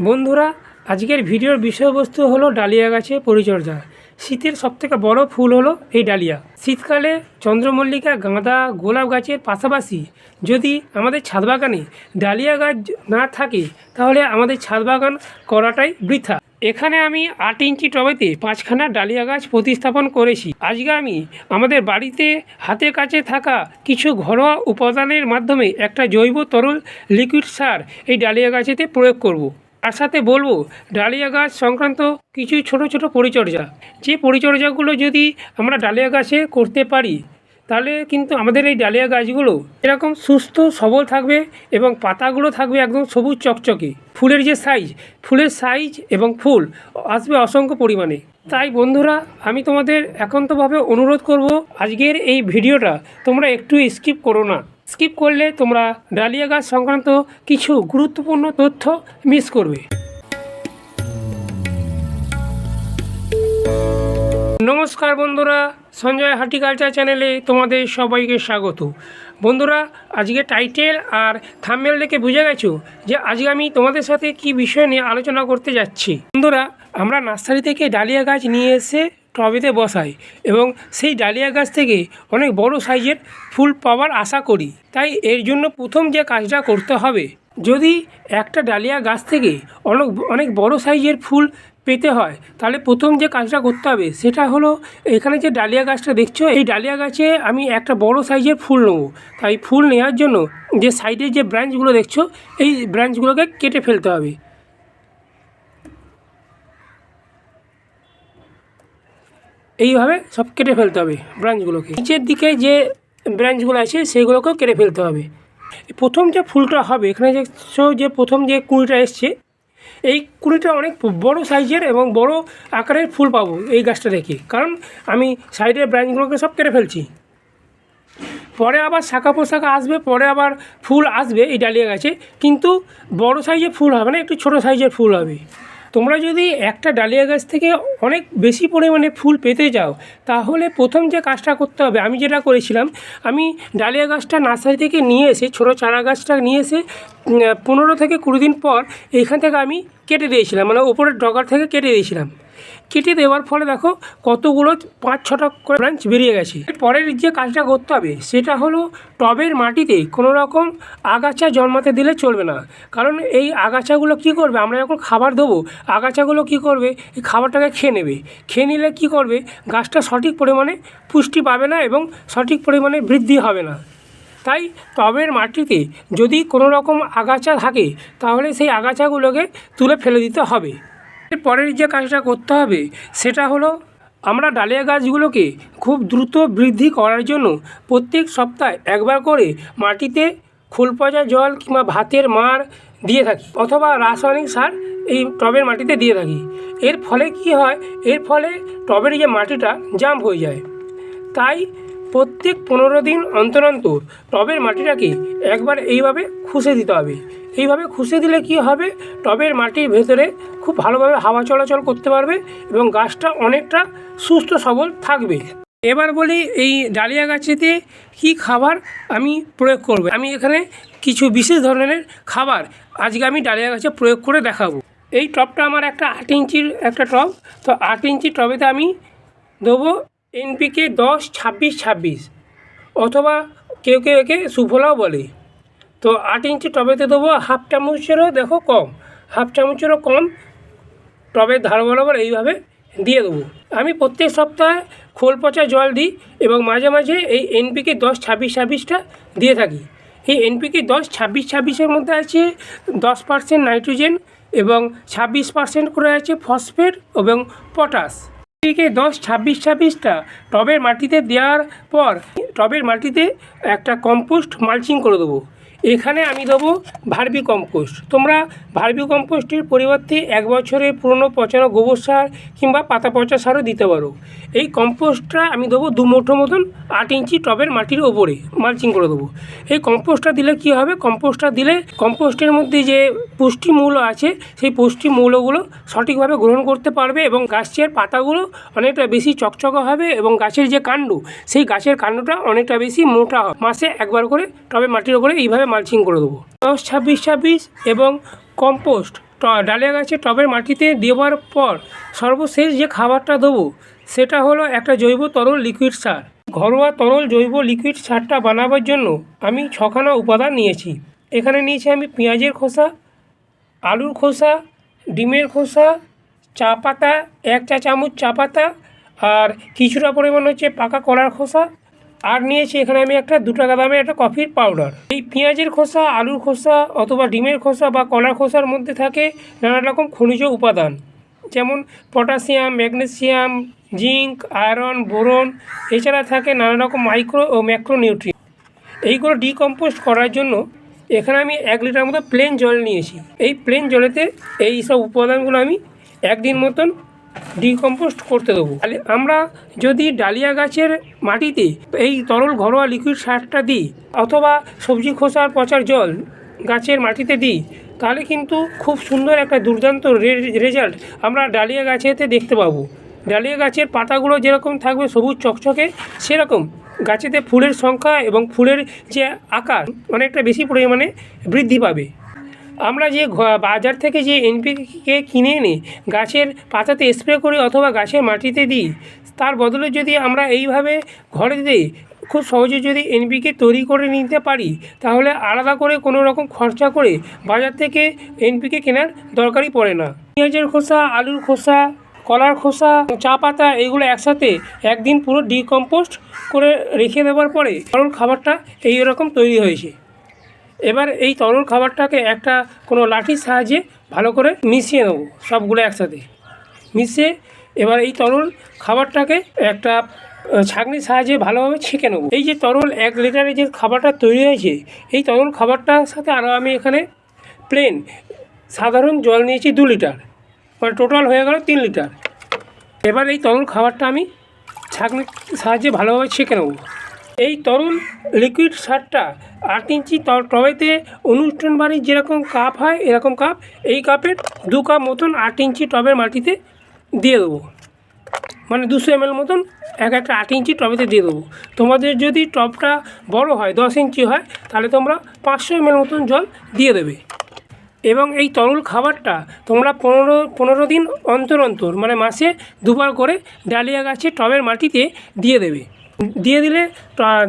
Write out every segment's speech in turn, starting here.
বন্ধুরা, আজকের ভিডিওর বিষয়বস্তু হলো ডালিয়া গাছে পরিচর্যা। শীতের সবথেকে বড় ফুল হলো এই ডালিয়া। শীতকালে চন্দ্রমল্লিকা, গাঁদা, গোলাপ গাছের পাশাপাশি যদি আমাদের ছাদ বাগানে ডালিয়া গাছ না থাকে তাহলে আমাদের ছাদ বাগান করাটাই বৃথা। এখানে আমি 8 ইঞ্চি টবেতে 5খানা ডালিয়া গাছ প্রতিস্থাপন করেছি। আজকে আমি আমাদের বাড়িতে হাতের কাছে থাকা কিছু ঘরোয়া উপাদানের মাধ্যমে একটা জৈব তরল লিকুইড সার এই ডালিয়া গাছেতে প্রয়োগ করব। তার সাথে বলবো ডালিয়া গাছ সংক্রান্ত কিছু ছোট ছোট পরিচর্যা, যে পরিচর্যাগুলো যদি আমরা ডালিয়া গাছে করতে পারি তাহলে কিন্তু আমাদের এই ডালিয়া গাছগুলো এরকম সুস্থ সবল থাকবে এবং পাতাগুলো থাকবে একদম সবুজ চকচকে। ফুলের সাইজ এবং ফুল আসবে অসংখ্য পরিমাণে। তাই বন্ধুরা, আমি তোমাদের একান্তভাবে অনুরোধ করব, আজকের এই ভিডিওটা তোমরা একটু স্কিপ করো না। স্কিপ করলে তোমরা ডালিয়া গাছ সংক্রান্ত কিছু গুরুত্বপূর্ণ তথ্য মিস করবে। নমস্কার বন্ধুরা, সঞ্জয় হর্টিকালচার চ্যানেলে তোমাদের সবাইকে স্বাগত। বন্ধুরা, আজকে টাইটেল আর থাম্বনেল দেখে বুঝে গেছো যে আজকে আমি তোমাদের সাথে কি বিষয় নিয়ে আলোচনা করতে যাচ্ছি। বন্ধুরা, আমরা নার্সারি থেকে ডালিয়া গাছ নিয়ে এসে টবেতে বসাই এবং সেই ডালিয়া গাছ থেকে অনেক বড় সাইজের ফুল পাওয়ার আশা করি। তাই এর জন্য প্রথম যে কাজটা করতে হবে, যদি একটা ডালিয়া গাছ থেকে অনেক বড় সাইজের ফুল পেতে হয় তাহলে প্রথম যে কাজটা করতে হবে সেটা হলো, এখানে যে ডালিয়া গাছটা দেখছো, এই ডালিয়া গাছে আমি একটা বড় সাইজের ফুল নেবো। তাই ফুল নেওয়ার জন্য যে সাইডের যে ব্রাঞ্চগুলো দেখছো, এই ব্রাঞ্চগুলোকে কেটে ফেলতে হবে। এইভাবে সব কেটে ফেলতে হবে ব্রাঞ্চগুলোকে। নিচের দিকে যে ব্রাঞ্চগুলো আছে সেগুলোকেও কেটে ফেলতে হবে। প্রথম যে ফুলটা হবে, এখানে যে প্রথম যে কুঁড়িটা এসছে, এই কুঁড়িটা অনেক বড় সাইজের এবং বড় আকারের ফুল পাবো এই গাছটা থেকে, কারণ আমি সাইডের ব্রাঞ্চগুলোকে সব কেটে ফেলছি। পরে আবার শাখা পোশাখা আসবে, পরে আবার ফুল আসবে এই ডালিয়া গাছে, কিন্তু বড় সাইজের ফুল হবে না, একটু ছোটো সাইজের ফুল হবে। তোমরা যদি একটা ডালিয়া গাছ থেকে অনেক বেশি পরিমাণে ফুল পেতে চাও তাহলে প্রথম যে কাজটা করতে হবে, আমি যেটা করেছিলাম, আমি ডালিয়া গাছটা নার্সারি থেকে নিয়ে এসে, ছোটো চারা গাছটা নিয়ে এসে 15 থেকে 20 দিন পর এইখান থেকে আমি কেটে দিয়েছিলাম, মানে ওপরের ডগার থেকে কেটে দিয়েছিলাম। কেটে দেওয়ার ফলে দেখো কতগুলো 5-6টা করে ব্রাঞ্চ বেরিয়ে গেছে। পরের যে কাজটা করতে হবে সেটা হলো, টবের মাটিতে কোনো রকম আগাছা জন্মাতে দিলে চলবে না। কারণ এই আগাছাগুলো কী করবে, আমরা যখন খাবার দেবো আগাছাগুলো কী করবে, এই খাবারটাকে খেয়ে নেবে। খেয়ে নিলে কী করবে, গাছটা সঠিক পরিমাণে পুষ্টি পাবে না এবং সঠিক পরিমাণে বৃদ্ধি হবে না। তাই টবের মাটিতে যদি কোনো রকম আগাছা থাকে তাহলে সেই আগাছাগুলোকে তুলে ফেলে দিতে হবে। পরের যে কাজটা করতে হবে সেটা হলো, আমরা ডালিয়া গাছগুলোকে খুব দ্রুত বৃদ্ধি করার জন্য প্রত্যেক সপ্তাহে একবার করে মাটিতে খোল পচা জল কিংবা ভাতের মাড় দিয়ে থাকি, অথবা রাসায়নিক সার এই টবের মাটিতে দিয়ে থাকি। এর ফলে কি হয়, এর ফলে টবের যে মাটিটা জাম্প হয়ে যায়। তাই প্রত্যেক 15 দিন অন্তর অন্তর টবের মাটিটাকে একবার এইভাবে খুঁজে দিতে হবে। এইভাবে খুঁজে দিলে কি হবে, টবের মাটির ভেতরে খুব ভালোভাবে হাওয়া চলাচল করতে পারবে এবং গাছটা অনেকটা সুস্থ সবল থাকবে। এবার বলি, এই ডালিয়া গাছেতে কী খাবার আমি প্রয়োগ করব। আমি এখানে কিছু বিশেষ ধরনের খাবার আজকে আমি ডালিয়া গাছে প্রয়োগ করে দেখাবো। এই টবটা আমার একটা 8 ইঞ্চির একটা টব। তো 8 ইঞ্চি টবেতে আমি দেবো NPK 10-26-26, অথবা কেউ একে সুফলাও বলে। তো 8 ইঞ্চি টবেতে দেবো হাফ চামচেরও কম টবের ধার বরাবর এইভাবে দিয়ে দেবো। আমি প্রত্যেক সপ্তাহে খোল পচা জল দিই এবং মাঝে মাঝে এই NPK 10-26-26টা দিয়ে থাকি। এই NPK 10-26-26-এর মধ্যে আছে 10% নাইট্রোজেন এবং 26% করে আছে ফসফেট এবং পটাশ। NPK 10-26-26টা টবের মাটিতে দেওয়ার পর টবের মাটিতে একটা কম্পোস্ট মালচিং করে দেবো। এখানে আমি দেবো ভার্মি কম্পোস্ট। তোমরা ভার্মি কম্পোস্টের পরিবর্তে 1 বছরের পুরনো পচানো গোবর সার কিংবা পাতা পচা সারও দিতে পারো। এই কম্পোস্টটা আমি দেবো 2 মুঠো মতন 8 ইঞ্চি টবের মাটির ওপরে মালচিং করে দেবো। এই কম্পোস্টটা দিলে কী হবে, কম্পোস্টটা দিলে কম্পোস্টের মধ্যে যে পুষ্টিমূল্য আছে সেই পুষ্টিমূল্যগুলো সঠিকভাবে গ্রহণ করতে পারবে এবং গাছের পাতাগুলো অনেকটা বেশি চকচকে হবে এবং গাছের যে কাণ্ড, সেই গাছের কাণ্ডটা অনেকটা বেশি মোটা হয়। মাসে একবার করে টবে মাটির ওপরে এইভাবে মালচিং করে দেবো। 10-26-26 এবং কম্পোস্ট ডালিয়া গাছে টবের মাটিতে দেওয়ার পর সর্বশেষ যে খাবারটা দেবো সেটা হলো একটা জৈব তরল লিকুইড সার। ঘরোয়া তরল জৈব লিকুইড সারটা বানাবার জন্য আমি 6খানা উপাদান নিয়েছি। এখানে নিয়েছি আমি পেঁয়াজের খোসা, আলুর খোসা, ডিমের খোসা, চা পাতা 1 চা চামচ চা পাতা, আর কিছুটা পরিমাণ হচ্ছে পাকা কলার খোসা, আর নিয়েছি এখানে আমি একটা 2 টাকা দামের একটা কফির পাউডার। এই পেঁয়াজের খোসা, আলুর খোসা অথবা ডিমের খোসা বা কলার খোসার মধ্যে থাকে নানা রকম খনিজ উপাদান, যেমন potassium, magnesium, zinc, iron, boron. এছাড়া থাকে নানা রকম মাইক্রো ও ম্যাক্রো নিউট্রিয়েন্ট। এইগুলো ডিকম্পোস্ট করার জন্য এখানে আমি 1 লিটার মতো প্লেন জল নিয়েছি। এই প্লেন জলেতে এই সব উপাদানগুলো আমি 1 দিন মতন ডিকম্পোস্ট করতে দেবো। আমরা যদি ডালিয়া গাছের মাটিতে এই তরল ঘরোয়া লিকুইড সারটা দিই অথবা সবজি খোসার পচার জল গাছের মাটিতে দিই, তাহলে কিন্তু খুব সুন্দর একটা দুর্দান্ত রেজাল্ট আমরা ডালিয়া গাছেতে দেখতে পাবো। ডালিয়া গাছের পাতাগুলো যেরকম থাকবে সবুজ চকচকে, সেরকম গাছেতে ফুলের সংখ্যা এবং ফুলের যে আকার অনেকটা বেশি পরিমাণে বৃদ্ধি পাবে। আমরা যে বাজার থেকে যে এনপিকে কিনে এনে গাছের পাতাতে স্প্রে করি অথবা গাছের মাটিতে দিই, তার বদলে যদি আমরা এইভাবে ঘরেতে খুব সহজে যদি এনপিকে তৈরি করে নিতে পারি, তাহলে আলাদা করে কোনো রকম খরচা করে বাজার থেকে এনপিকে কেনার দরকারই পড়ে না। পেঁয়াজের খোসা, আলুর খোসা, কলার খোসা, চা পাতা এগুলো একসাথে 1 দিন পুরো ডিকম্পোস্ট করে রেখে দেওয়ার পরে তরল খাবারটা এই রকম তৈরি হয়েছে। এবার এই তরল খাবারটাকে একটা কোনো লাঠির সাহায্যে ভালো করে মিশিয়ে নেবো, সবগুলো একসাথে মিশিয়ে এবার এই তরল খাবারটাকে একটা ছাঁকনির সাহায্যে ভালোভাবে ছেঁকে নেবো। এই যে তরল 1 লিটারে যে খাবারটা তৈরি হয়েছে, এই তরল খাবারটার সাথে আরও আমি এখানে প্লেন সাধারণ জল নিয়েছি 2 লিটার, মানে টোটাল হয়ে গেল 3 লিটার। এবার এই তরল খাবারটা আমি ছাঁকনির সাহায্যে ভালোভাবে ছেঁকে নেবো। এই তরল লিকুইড সারটা 8 ইঞ্চি টবেতে অনুষ্ঠান বাড়ির যেরকম কাপ হয় এরকম কাপ, এই কাপের 2 কাপ মতন 8 ইঞ্চি টবের মাটিতে দিয়ে দেবো, মানে 200 ml মতন একটা 8 ইঞ্চি টবেতে দিয়ে দেবো। তোমাদের যদি টবটা বড় হয় 10 ইঞ্চি হয়, তাহলে তোমরা 500 ml মতন জল দিয়ে দেবে। এবং এই তরল খাবারটা তোমরা 15 দিন অন্তর অন্তর, মানে মাসে 2 বার করে ডালিয়া গাছের টবের মাটিতে দিয়ে দেবে। দিয়ে দিলে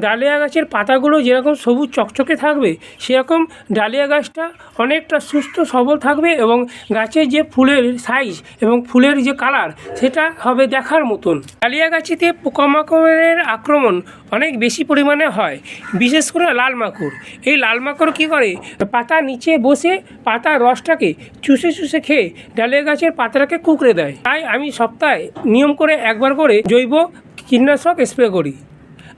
ডালিয়া গাছের পাতাগুলো যেরকম সবুজ চকচকে থাকবে, সেরকম ডালিয়া গাছটা অনেকটা সুস্থ সবল থাকবে এবং গাছের যে ফুলের সাইজ এবং ফুলের যে কালার সেটা হবে দেখার মতন। ডালিয়া গাছেতে পোকামাকড়ের আক্রমণ অনেক বেশি পরিমাণে হয়, বিশেষ করে লাল মাকড়। এই লাল মাকড় কী করে, পাতার নিচে বসে পাতার রসটাকে চুষে চুষে খেয়ে ডালিয়া গাছের পাতাটাকে কুঁকড়ে দেয়। তাই আমি সপ্তাহে নিয়ম করে 1 বার করে জৈব কীটনাশক স্প্রে করি।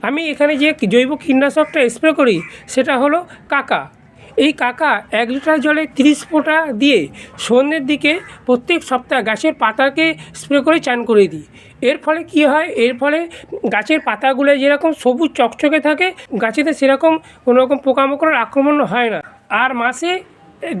আমি এখানে যে জৈব কীটনাশকটা স্প্রে করি সেটা হলো কাকা। এই কাকা 1 লিটার জলে 30 ফোঁটা দিয়ে সন্ধ্যের দিকে প্রত্যেক সপ্তাহে গাছের পাতাকে স্প্রে করে চান করে দিই। এর ফলে কি হয়, এর ফলে গাছের পাতাগুলো যেরকম সবুজ চকচকে থাকে, গাছেতে সেরকম কোনো রকম পোকামাকড়ের আক্রমণ হয় না। আর মাসে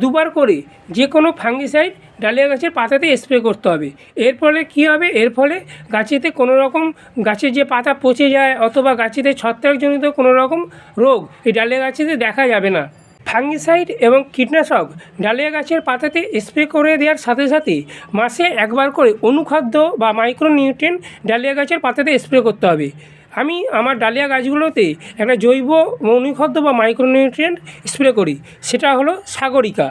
2 বার করে যে কোনো ফাঙ্গিসাইড ডালিয়া গাছের পাতাতে স্প্রে করতে হবে। এর ফলে কী হবে, এর ফলে গাছেতে কোনো রকম গাছের যে পাতা পচে যায় অথবা গাছেতে ছত্রাকজনিত কোনো রকম রোগ এই ডালিয়া গাছেতে দেখা যাবে না। ফাঙ্গিসাইড এবং কীটনাশক ডালিয়া গাছের পাতাতে স্প্রে করে দেওয়ার সাথে সাথে মাসে 1 বার করে অনুখাদ্য বা মাইক্রোনিউট্রিয়েন্ট ডালিয়া গাছের পাতাতে স্প্রে করতে হবে। আমি আমার ডালিয়া গাছগুলোতে একটা জৈব অনুখাদ্য বা মাইক্রোনিউট্রিয়েন্ট স্প্রে করি, সেটা হলো সাগরিকা।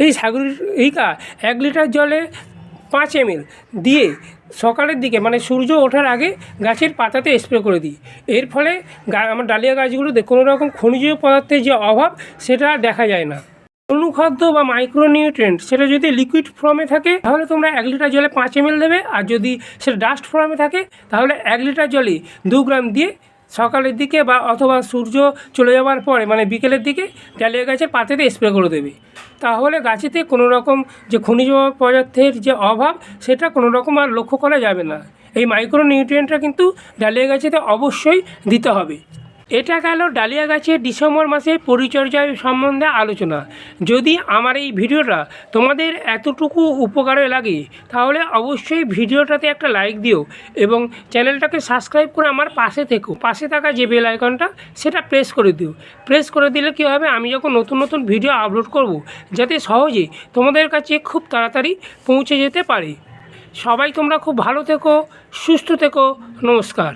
এই সাগরিকা 1 লিটার জলে 5 ml দিয়ে সকালের দিকে, মানে সূর্য ওঠার আগে গাছের পাতাতে স্প্রে করে দিই। এর ফলে আমার ডালিয়া গাছগুলোতে কোনো রকম খনিজ পদার্থের যে অভাব সেটা দেখা যায় না। অনুখাদ্য বা মাইক্রোনিউট্রিয়েন্ট সেটা যদি লিকুইড ফর্মে থাকে তাহলে তোমরা 1 লিটার জলে 5 ml দেবে, আর যদি সেটা ডাস্ট ফর্মে থাকে তাহলে 1 লিটার জলে 2 গ্রাম দিয়ে সকালের দিকে বা অথবা সূর্য চলে যাওয়ার পরে, মানে বিকেলের দিকে ডালিয়া গাছের পাতাতে স্প্রে করে দেবে। তাহলে গাছেতে কোনো রকম যে খনিজ পদার্থের যে অভাব সেটা কোনো রকম আর লক্ষ্য করা যাবে না। এই মাইক্রোনিউট্রিয়েন্টটা কিন্তু ডালিয়া গাছেতে অবশ্যই দিতে হবে। এটা গেল ডালিয়া গাছের ডিসেম্বর মাসে পরিচর্যা সম্বন্ধে আলোচনা। যদি আমার এই ভিডিওটা তোমাদের এতটুকু উপকারে লাগে তাহলে অবশ্যই ভিডিওটাতে একটা লাইক দিও এবং চ্যানেলটাকে সাবস্ক্রাইব করে আমার পাশে থেকো। পাশে থাকা যে বেল আইকনটা সেটা প্রেস করে দিও। প্রেস করে দিলে কী হবে, আমি যখন নতুন নতুন ভিডিও আপলোড করব যাতে সহজেই তোমাদের কাছে খুব তাড়াতাড়ি পৌঁছে যেতে পারে। সবাই তোমরা খুব ভালো থেকো, সুস্থ থেকো। নমস্কার।